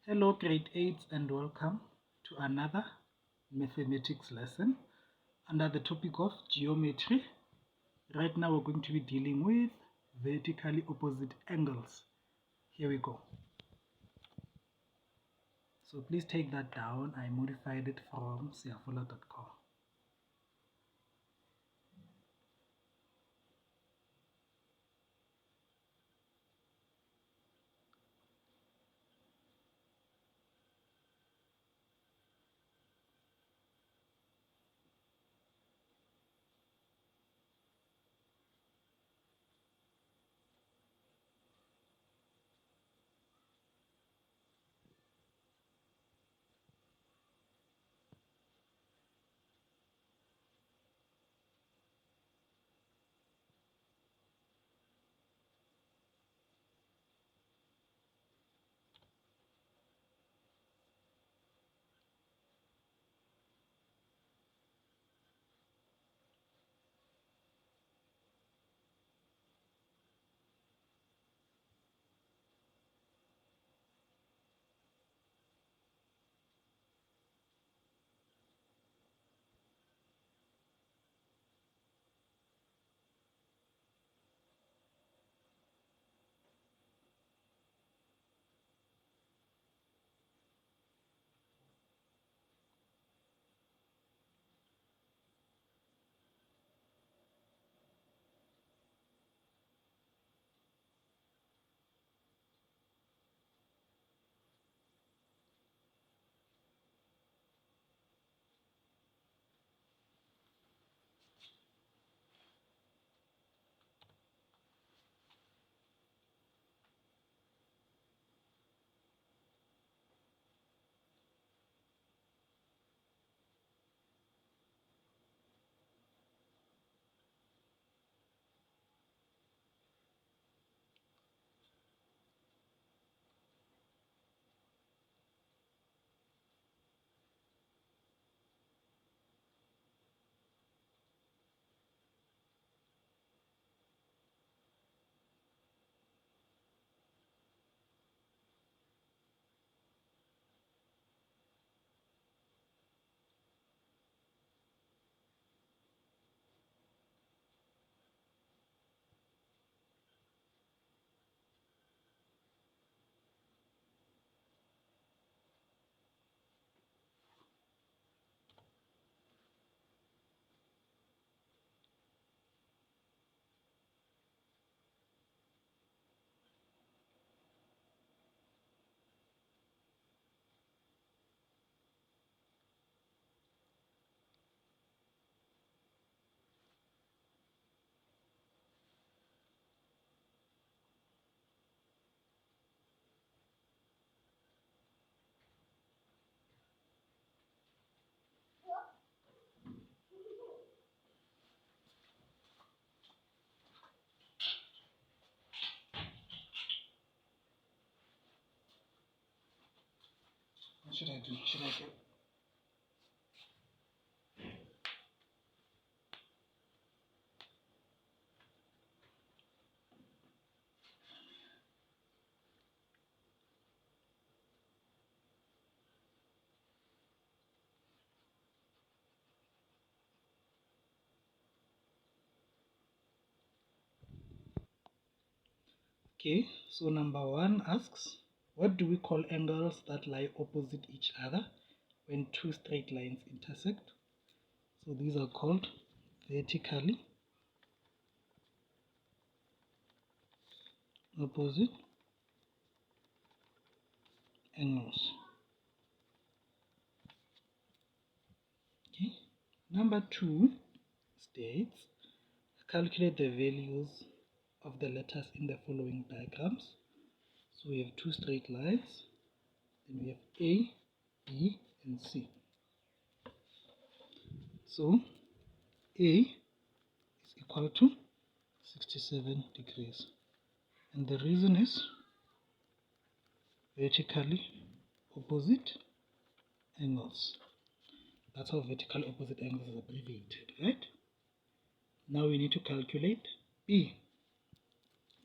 Hello grade 8s and welcome to another mathematics lesson under the topic of geometry. Right now we're going to be dealing with vertically opposite angles. Here we go. So please take that down. I modified it from siafula.com. What should I do? Should I get Okay, so number 1 asks, what do we call angles that lie opposite each other when two straight lines intersect? So these are called vertically opposite angles. Okay. Number 2 states, calculate the values of the letters in the following diagrams. So we have two straight lines, then we have A, B, and C. So A is equal to 67 degrees. And the reason is vertically opposite angles. That's how vertical opposite angles is abbreviated, right? Now we need to calculate B.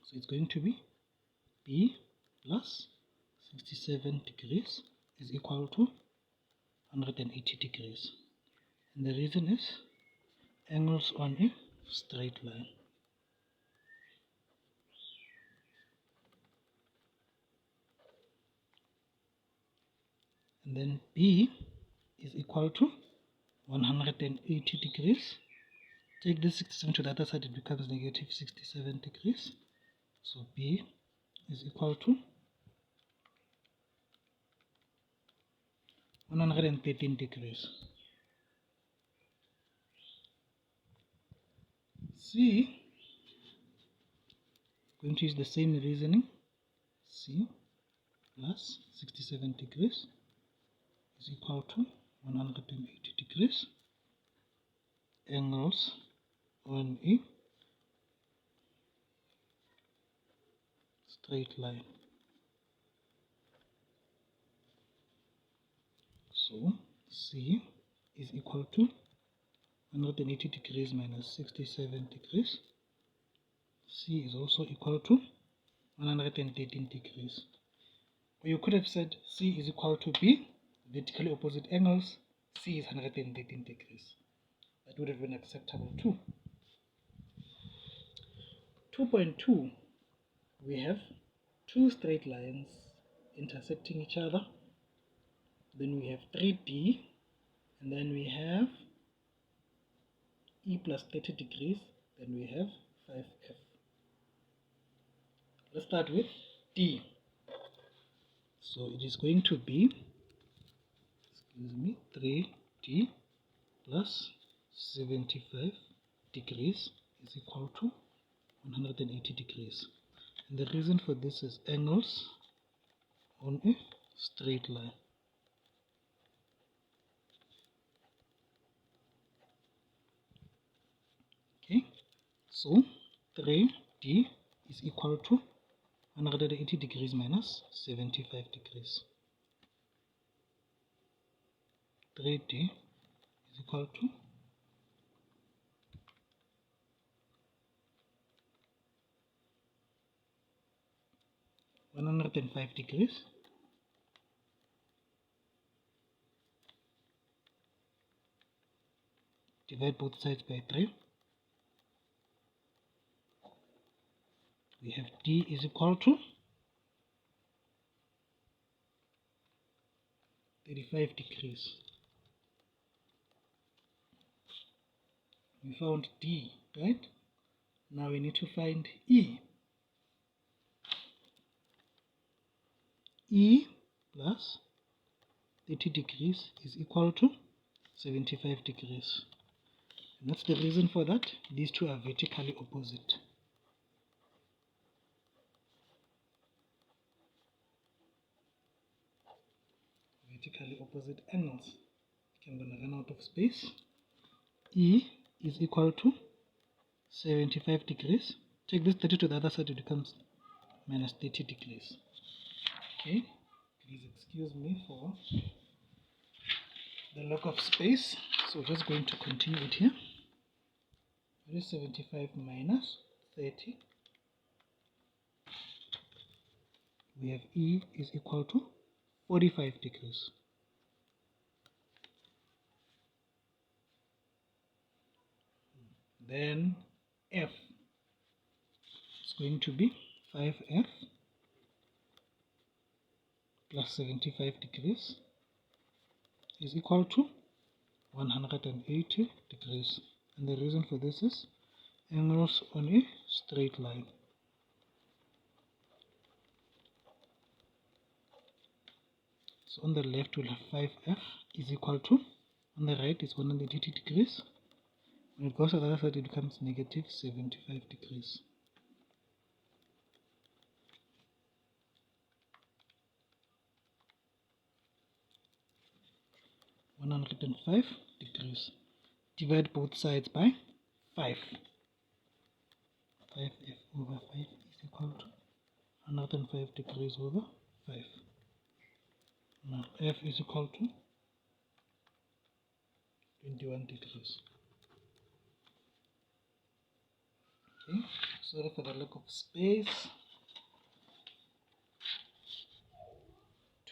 So it's going to be B plus 67 degrees is equal to 180 degrees. And the reason is angles on a straight line. And then B is equal to 180 degrees. Take this 67 to the other side, it becomes negative 67 degrees. So B is equal to 113 degrees. C, going to use the same reasoning. C plus 67 degrees is equal to 180 degrees. Angles on a straight line. So C is equal to 180 degrees minus 67 degrees. C is also equal to 113 degrees. Or you could have said C is equal to B, vertically opposite angles. C is 113 degrees. That would have been acceptable too. 2.2, we have two straight lines intersecting each other. Then we have 3D, and then we have E plus 30 degrees, then we have 5F. Let's start with D. So it is going to be, 3D plus 75 degrees is equal to 180 degrees. And the reason for this is angles on a straight line. Okay, so 3D is equal to 180 degrees minus 75 degrees. 3D is equal to 105 degrees divide both sides by 3. We have D is equal to 35 degrees. We found D, right? Now we need to find E. E plus 30 degrees is equal to 75 degrees. And that's the reason for that. These two are vertically opposite. Vertically opposite angles. Okay, I'm going to run out of space. E is equal to 75 degrees. Take this 30 to the other side, it becomes minus 30 degrees. Okay, please excuse me for the lack of space. So we're just going to continue it here. What is 75 minus 30? We have E is equal to 45 degrees. Then F is going to be 5F plus 75 degrees is equal to 180 degrees. And the reason for this is angles on a straight line. So on the left we'll have 5F is equal to, on the right is 180 degrees. When it goes to the other side, it becomes negative 75 degrees. (105 degrees). Divide both sides by 5. 5F over 5 is equal to 105 degrees over 5. Now F is equal to 21 degrees. Okay, sorry for the lack of space.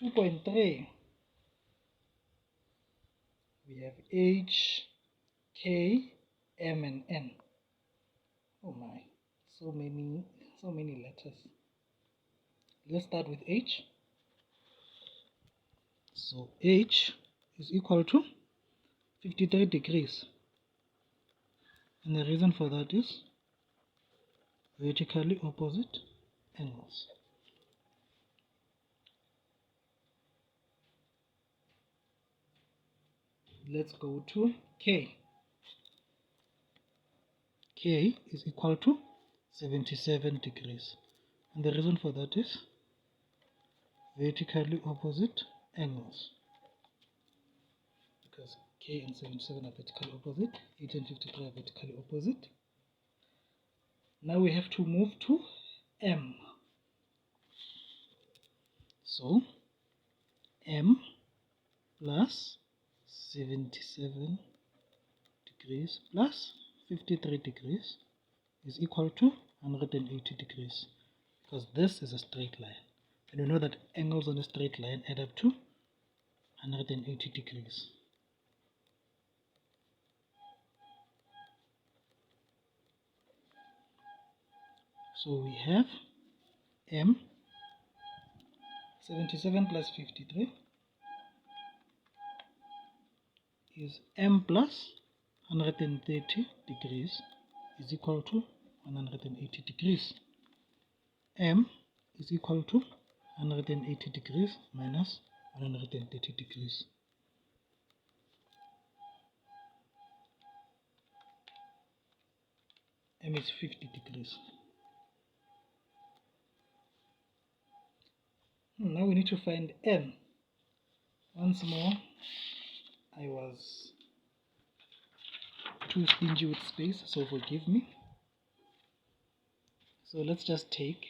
2.3, we have H, K, M, and N. Oh my, so many letters. Let's start with H. So H is equal to 53 degrees. And the reason for that is vertically opposite angles. Let's go to K. K is equal to 77 degrees. And the reason for that is vertically opposite angles. Because K and 77 are vertically opposite, 8 and 53 are vertically opposite. Now we have to move to M. So M plus 77 degrees plus 53 degrees is equal to 180 degrees, because this is a straight line, and we know that angles on a straight line add up to 180 degrees. So we have M 77 plus 53 is M plus 130 degrees is equal to 180 degrees. M is equal to 180 degrees minus 130 degrees. M is 50 degrees. Now we need to find N. Once more, I was too stingy with space, so forgive me. So let's just take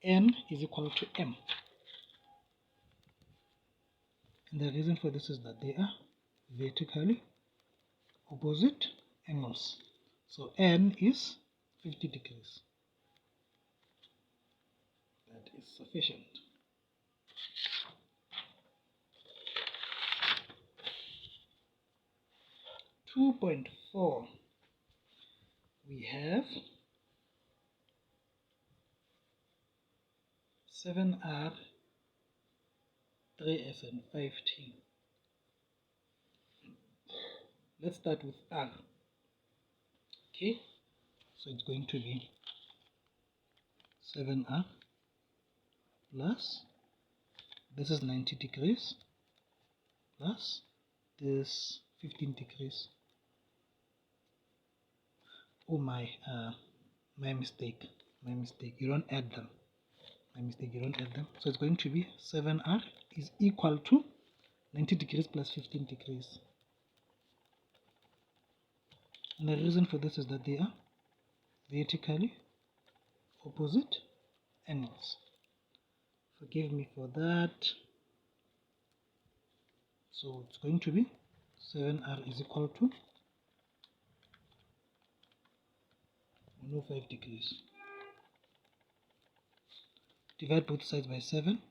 N is equal to M. And the reason for this is that they are vertically opposite angles. So N is 50 degrees. That is sufficient. .4, we have 7R, 3S, and 5T. Let's start with R. Okay, so it's going to be 7R plus, this is 90 degrees, plus this 15 degrees. Oh my mistake. You don't add them. You don't add them. So it's going to be 7R is equal to 90 degrees plus 15 degrees. And the reason for this is that they are vertically opposite angles. Forgive me for that. So it's going to be 7R is equal to 105 degrees. Divide both sides by 7.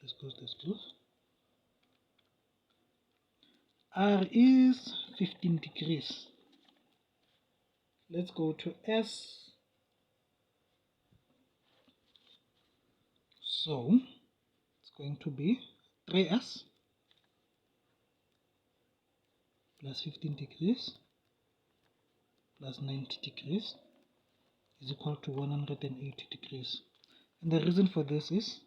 This goes. R is 15 degrees. Let's go to S. So it's going to be 3S plus 15 degrees plus 90 degrees is equal to 180 degrees. And the reason for this is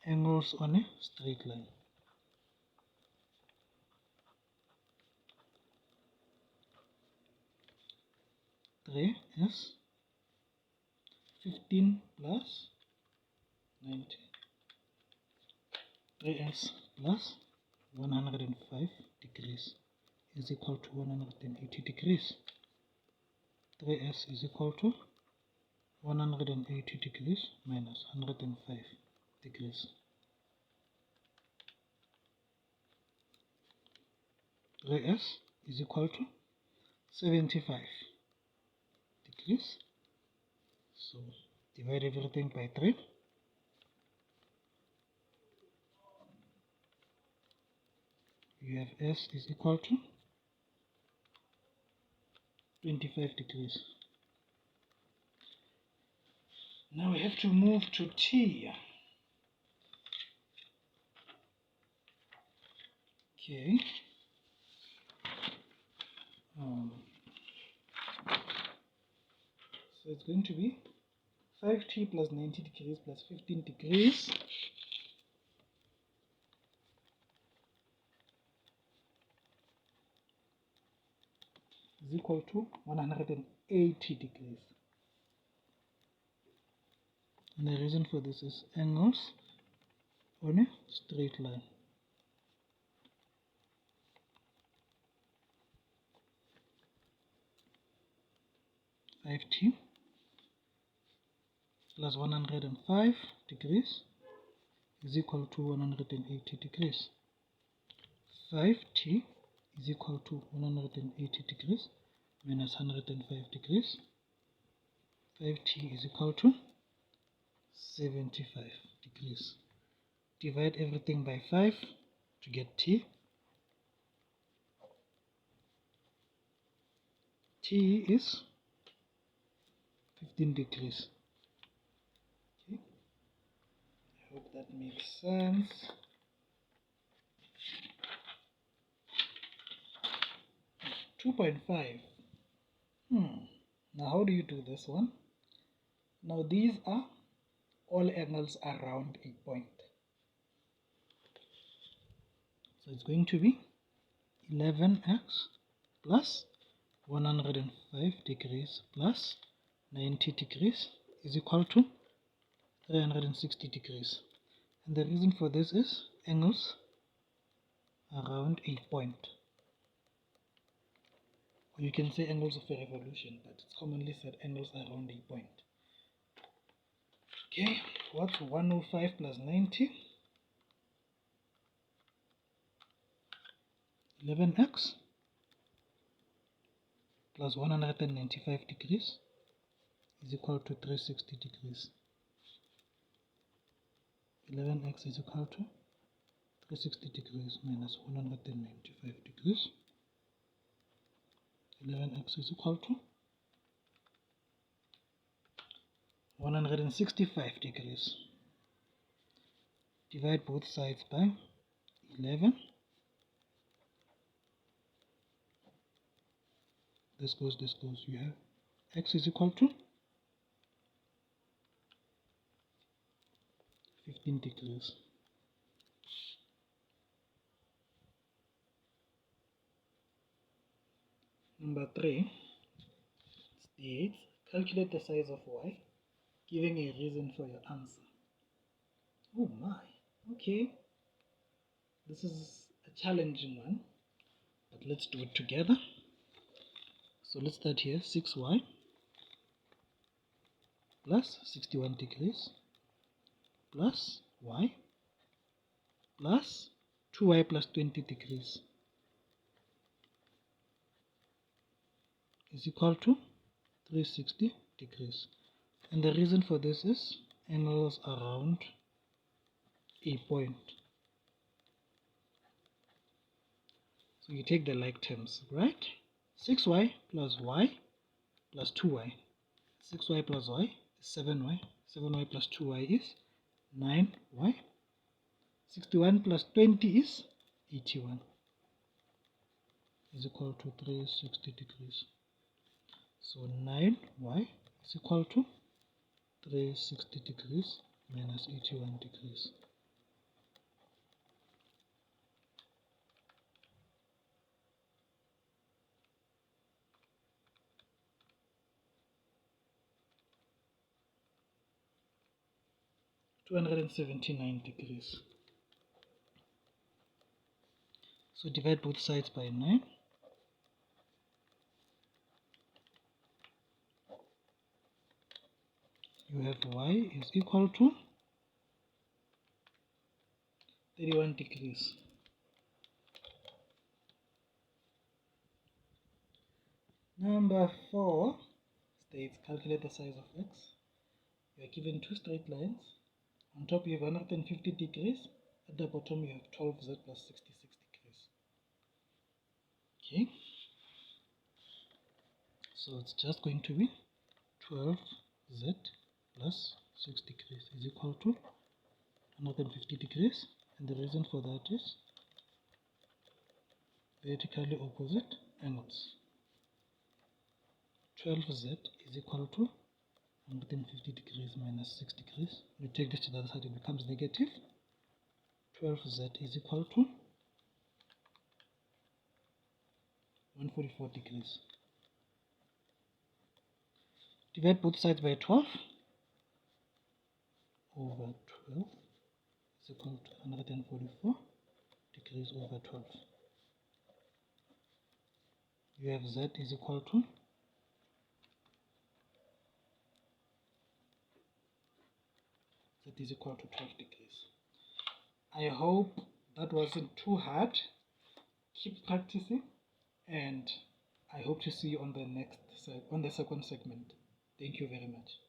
angles on a straight line. Three is 15 plus 90. 3s plus 105 degrees is equal to 180 degrees. 3s is equal to 180 degrees minus 105 degrees. 3s is equal to 75 degrees So divide everything by 3. You have S is equal to 25 degrees. Now we have to move to T. Okay. So it's going to be 5T plus 90 degrees plus 15 degrees is equal to 180 degrees. And the reason for this is angles on a straight line. Five T plus 105 degrees is equal to 180 degrees. 5T is equal to 180 degrees minus 105 degrees. 5T is equal to 75 degrees. Divide everything by 5 to get T. T is 15 degrees. Okay. I hope that makes sense. Two 2.5. Now how do you do this one? Now these are all angles around a point. So it's going to be 11x plus 105 degrees plus 90 degrees is equal to 360 degrees. And the reason for this is angles around a point. Or you can say angles of a revolution, but it's commonly said angles around a point. Okay, what's 105 plus 90? 11x plus 195 degrees is equal to 360 degrees. 11x is equal to 360 degrees minus 195 degrees. 11x is equal to 165 degrees. Divide both sides by 11. This goes. You have x is equal to 15 degrees. Number 3 states, calculate the size of y, giving a reason for your answer. Oh my, okay. This is a challenging one, but let's do it together. So let's start here, 6y plus 61 degrees plus y plus 2y plus 20 degrees is equal to 360 degrees. And the reason for this is angles around a point. So you take the like terms, right? 6y plus y plus 2y. 6y plus y is 7y. 7y plus 2y is 9y. 61 plus 20 is 81. Is equal to 360 degrees. So 9y is equal to 360 degrees minus 81 degrees. $279 degrees. So divide both sides by 9. You have y is equal to 31 degrees. Number 4 states, calculate the size of x, you are given two straight lines. On top you have 150 degrees, at the bottom you have 12z plus 66 degrees. Okay, so it's just going to be 12z plus 6 degrees is equal to 150 degrees, and the reason for that is vertically opposite angles. 12z is equal to 150 degrees minus 6 degrees. You take this to the other side, it becomes negative. 12z is equal to 144 degrees. Divide both sides by 12 over 12 is equal to 144 degrees over 12. You have z is equal to 12 degrees. I hope that wasn't too hard. Keep practicing, and I hope to see you on the second segment. Thank you very much.